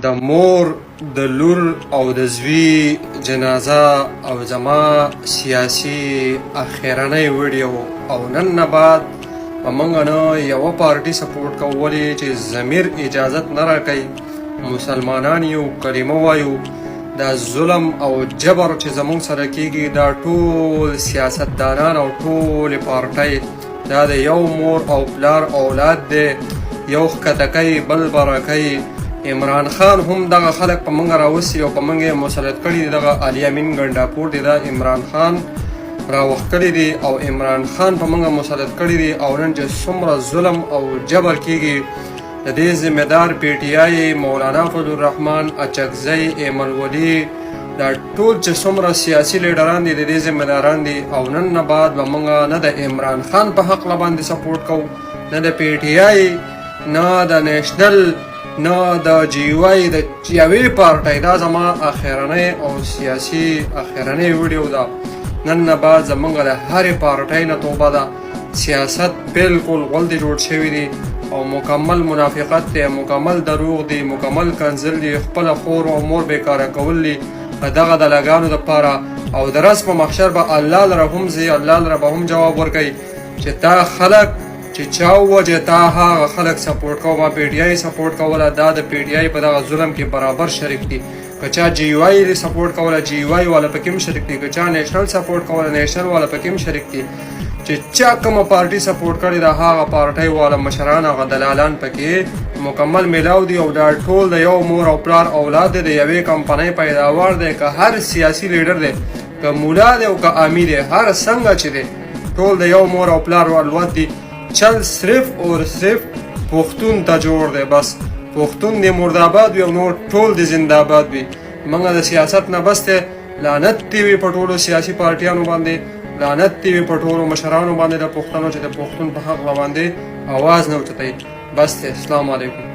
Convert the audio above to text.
د مور د لور او د زوی جنازه او زما سیاسي اخرنۍ ویډیو او نن نه بعد په موږ نه یوه پارټي سپورټ کولی چې ضمیر اجازت نه راکوي مسلمانان یو کلمه وایو دا ظلم او جبر چې زموږ سره کیږي دا ټول سیاستدانان او ټولې پارټۍ دا د یو مور او پلار اولاد دی یو ښکته کوي بل بره کوي عمران خان هم دغه خلک په موږ راوستي او په موږ یې مسلط کړي دي دغه علي امین ګنډاپور دی دا عمران خان راوخت کړي دي او عمران خان په موږ مسلط کړي دي او نن چې څومره ظلم او جبر کیږي د دې ذمہدار پی ټی آی مولانا فضل الرحمن اچکزی ایمل ولی دا ټول چې څومره سیاسي لیډران دي د دې ذمہداران دي او نن نه بعد به موږ نه د عمران خان په حق باندې سپورټ کوو نه د پی ټی آی نه د نیشنل نه د جی وای د یوې پارټۍ دا زما اخرنۍ او سیاسي اخرنۍ ویډیو ده نن نه بعد زموږ د هرې پارټۍ نه توبه ده سیاست بالکل غلطې جوړ شوي دي او مکمل منافقت دی مکمل دروغ دی مکمل کنزل دی خپله خور او مور بیکاره کول دي دغه دلګانو دپاره او د ورځ په محشر به الله لره هم ځي الله لره به هم جواب ورکوي چې تا خلک چې چا ووجه تا هغه خلک سپورټ کوه ما پی ټی آی سپورټ کوله دا د پی ټی آی په دغه ظلم کې برابر شریک دي که چا جی وای سپورټ کوله جی وای والا پکې هم شریک دي که چا نیشنل سپورټ کوله نیشنل والا پکې هم شریک دي چې چا کومه پارټي سپورټ کړې ده هغه پارټۍ والا مشران هغه دلالان پکې مکمل میلاو دي او دا ټول د یو مور او پلار اولاد دی د یوې کمپنۍ پیداوار دی که هر سیاسي لیډر دی که مولا دی او که امیر دی هر څنګه چې دی ټول د یو مور او پلار اولاد دي چل صرف اور صرف پښتون ته جوړ دی بس پښتون دی مرداباد وي او نور ټول دی زنده‌باد وي موږ د سیاست نه بس دی لعنت دی وي په ټولو سیاسي پارټیانو باندې لعنت دی وي په ټولو مشرانو باندې د پښتنو چې د پښتون په حق باندې اواز نه اوچتوي بس دی السلام علیکم